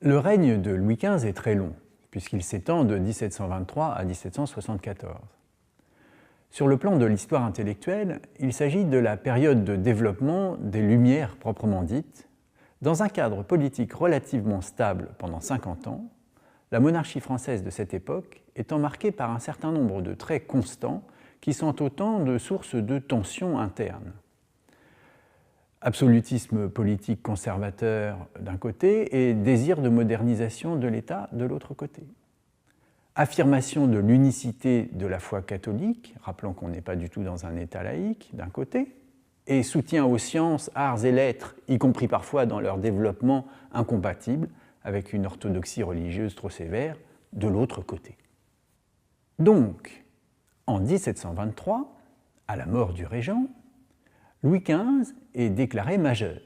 Le règne de Louis XV est très long, puisqu'il s'étend de 1723 à 1774. Sur le plan de l'histoire intellectuelle, il s'agit de la période de développement des Lumières proprement dites, dans un cadre politique relativement stable pendant 50 ans, la monarchie française de cette époque étant marquée par un certain nombre de traits constants qui sont autant de sources de tensions internes. Absolutisme politique conservateur d'un côté et désir de modernisation de l'État de l'autre côté. Affirmation de l'unicité de la foi catholique, rappelons qu'on n'est pas du tout dans un État laïque, d'un côté, et soutien aux sciences, arts et lettres, y compris parfois dans leur développement incompatible avec une orthodoxie religieuse trop sévère, de l'autre côté. Donc, en 1723, à la mort du régent, Louis XV est déclaré majeur.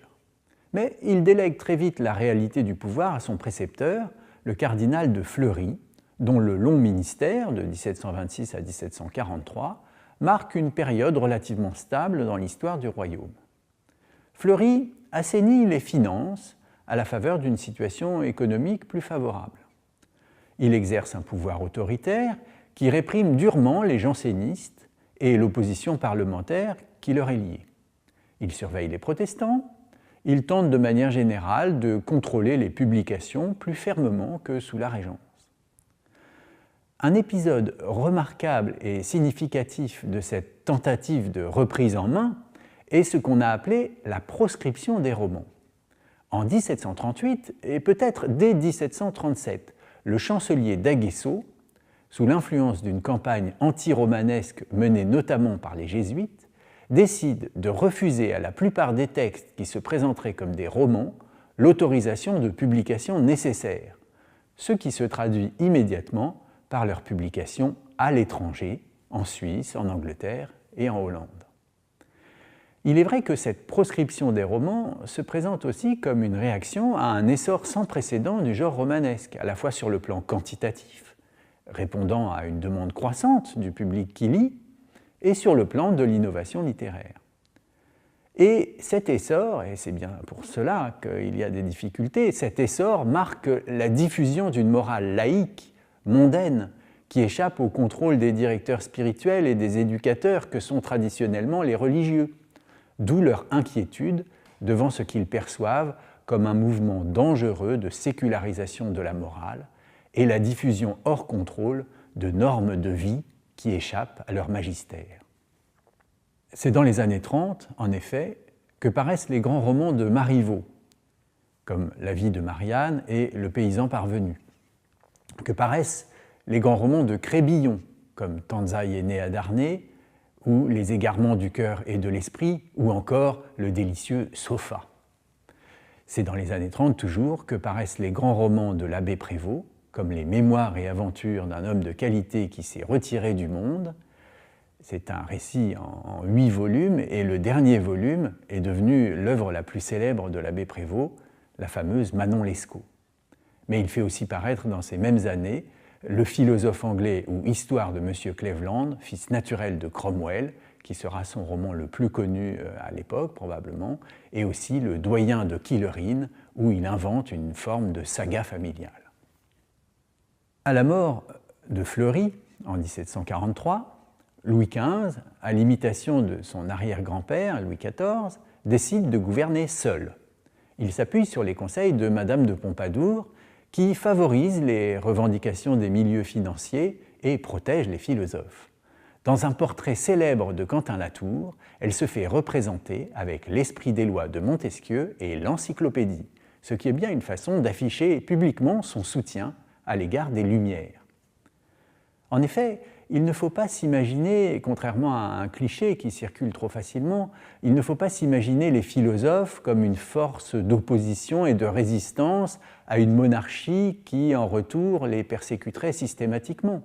Mais il délègue très vite la réalité du pouvoir à son précepteur, le cardinal de Fleury, dont le long ministère, de 1726 à 1743, marque une période relativement stable dans l'histoire du royaume. Fleury assainit les finances à la faveur d'une situation économique plus favorable. Il exerce un pouvoir autoritaire qui réprime durement les jansénistes et l'opposition parlementaire qui leur est liée. Il surveille les protestants, il tente de manière générale de contrôler les publications plus fermement que sous la Régence. Un épisode remarquable et significatif de cette tentative de reprise en main est ce qu'on a appelé la proscription des romans. En 1738, et peut-être dès 1737, le chancelier d'Aguesseau, sous l'influence d'une campagne anti-romanesque menée notamment par les jésuites, décide de refuser à la plupart des textes qui se présenteraient comme des romans l'autorisation de publication nécessaire, ce qui se traduit immédiatement par leur publication à l'étranger, en Suisse, en Angleterre et en Hollande. Il est vrai que cette proscription des romans se présente aussi comme une réaction à un essor sans précédent du genre romanesque, à la fois sur le plan quantitatif, répondant à une demande croissante du public qui lit, et sur le plan de l'innovation littéraire. Et cet essor, et c'est bien pour cela qu'il y a des difficultés, cet essor marque la diffusion d'une morale laïque, mondaine, qui échappe au contrôle des directeurs spirituels et des éducateurs que sont traditionnellement les religieux, d'où leur inquiétude devant ce qu'ils perçoivent comme un mouvement dangereux de sécularisation de la morale et la diffusion hors contrôle de normes de vie qui échappent à leur magistère. C'est dans les années 30, en effet, que paraissent les grands romans de Marivaux, comme La vie de Marianne et Le paysan parvenu, que paraissent les grands romans de Crébillon, comme Tanzaï est né à Darney, ou Les égarements du cœur et de l'esprit, ou encore le délicieux Sofa. C'est dans les années 30 toujours que paraissent les grands romans de l'abbé Prévost, comme Les mémoires et aventures d'un homme de qualité qui s'est retiré du monde. C'est un récit en 8 volumes, et le dernier volume est devenu l'œuvre la plus célèbre de l'abbé Prévost, la fameuse Manon Lescaut. Mais il fait aussi paraître dans ces mêmes années Le philosophe anglais ou Histoire de M. Cleveland, fils naturel de Cromwell, qui sera son roman le plus connu à l'époque probablement, et aussi Le doyen de Killerine, où il invente une forme de saga familiale. À la mort de Fleury, en 1743, Louis XV, à l'imitation de son arrière-grand-père, Louis XIV, décide de gouverner seul. Il s'appuie sur les conseils de Madame de Pompadour, qui favorise les revendications des milieux financiers et protège les philosophes. Dans un portrait célèbre de Quentin Latour, elle se fait représenter avec l'Esprit des lois de Montesquieu et l'Encyclopédie, ce qui est bien une façon d'afficher publiquement son soutien à l'égard des Lumières. En effet, il ne faut pas s'imaginer, contrairement à un cliché qui circule trop facilement, il ne faut pas s'imaginer les philosophes comme une force d'opposition et de résistance à une monarchie qui, en retour, les persécuterait systématiquement.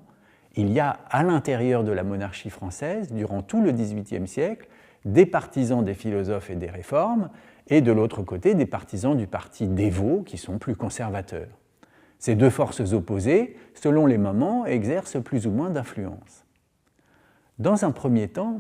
Il y a à l'intérieur de la monarchie française, durant tout le XVIIIe siècle, des partisans des philosophes et des réformes, et de l'autre côté, des partisans du parti dévot qui sont plus conservateurs. Ces deux forces opposées, selon les moments, exercent plus ou moins d'influence. Dans un premier temps,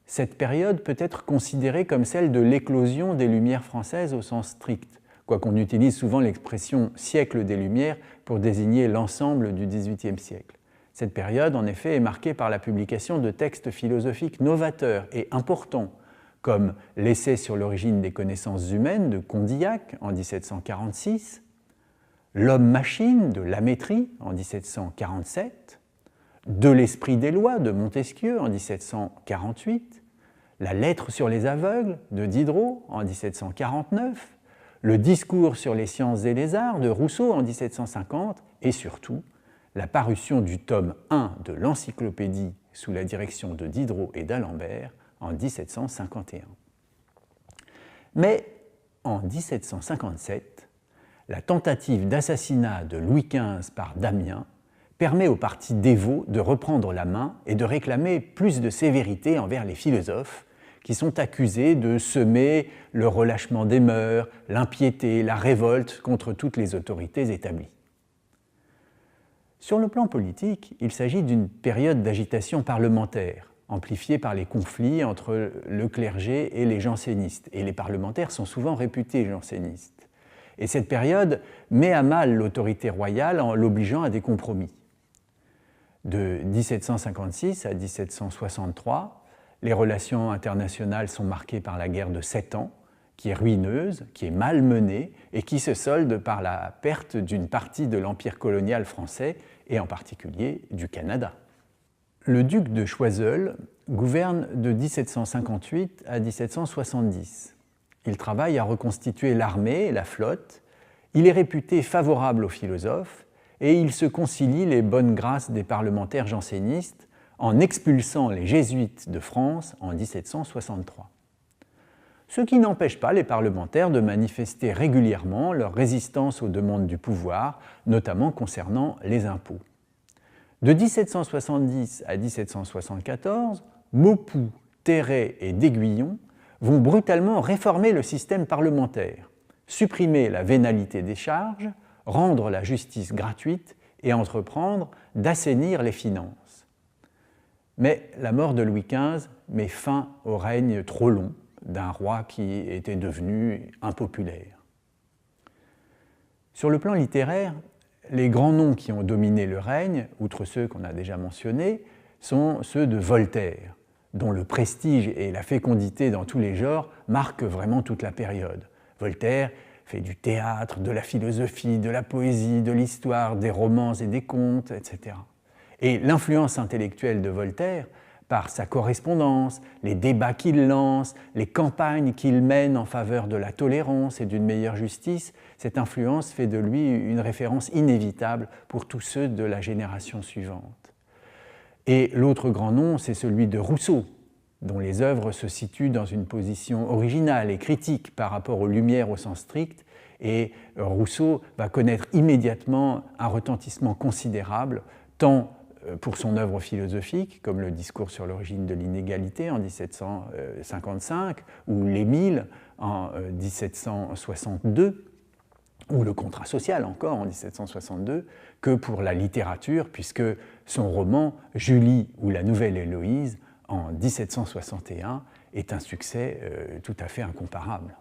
cette période peut être considérée comme celle de l'éclosion des Lumières françaises au sens strict, quoiqu'on utilise souvent l'expression « siècle des Lumières » pour désigner l'ensemble du XVIIIe siècle. Cette période, en effet, est marquée par la publication de textes philosophiques novateurs et importants, comme l'Essai sur l'origine des connaissances humaines de Condillac en 1746, L'Homme-Machine de Lamétrie en 1747, De l'Esprit des lois de Montesquieu en 1748, La Lettre sur les aveugles de Diderot en 1749, Le Discours sur les sciences et les arts de Rousseau en 1750 et surtout la parution du tome 1 de l'Encyclopédie sous la direction de Diderot et d'Alembert en 1751. Mais en 1757, la tentative d'assassinat de Louis XV par Damien permet au parti dévot de reprendre la main et de réclamer plus de sévérité envers les philosophes qui sont accusés de semer le relâchement des mœurs, l'impiété, la révolte contre toutes les autorités établies. Sur le plan politique, il s'agit d'une période d'agitation parlementaire, amplifiée par les conflits entre le clergé et les jansénistes. Et les parlementaires sont souvent réputés jansénistes. Et cette période met à mal l'autorité royale en l'obligeant à des compromis. De 1756 à 1763, les relations internationales sont marquées par la guerre de 7 ans, qui est ruineuse, qui est mal menée et qui se solde par la perte d'une partie de l'empire colonial français et en particulier du Canada. Le duc de Choiseul gouverne de 1758 à 1770. Il travaille à reconstituer l'armée et la flotte, il est réputé favorable aux philosophes et il se concilie les bonnes grâces des parlementaires jansénistes en expulsant les jésuites de France en 1763. Ce qui n'empêche pas les parlementaires de manifester régulièrement leur résistance aux demandes du pouvoir, notamment concernant les impôts. De 1770 à 1774, Maupoux, Terray et d'Aiguillon vont brutalement réformer le système parlementaire, supprimer la vénalité des charges, rendre la justice gratuite et entreprendre d'assainir les finances. Mais la mort de Louis XV met fin au règne trop long d'un roi qui était devenu impopulaire. Sur le plan littéraire, les grands noms qui ont dominé le règne, outre ceux qu'on a déjà mentionnés, sont ceux de Voltaire, dont le prestige et la fécondité dans tous les genres marquent vraiment toute la période. Voltaire fait du théâtre, de la philosophie, de la poésie, de l'histoire, des romans et des contes, etc. Et l'influence intellectuelle de Voltaire, par sa correspondance, les débats qu'il lance, les campagnes qu'il mène en faveur de la tolérance et d'une meilleure justice, cette influence fait de lui une référence inévitable pour tous ceux de la génération suivante. Et l'autre grand nom, c'est celui de Rousseau, dont les œuvres se situent dans une position originale et critique par rapport aux Lumières au sens strict, et Rousseau va connaître immédiatement un retentissement considérable, tant pour son œuvre philosophique, comme le Discours sur l'origine de l'inégalité en 1755, ou l'Émile en 1762, ou le Contrat social encore en 1762, que pour la littérature, puisque son roman « Julie ou la Nouvelle Héloïse » en 1761 est un succès tout à fait incomparable.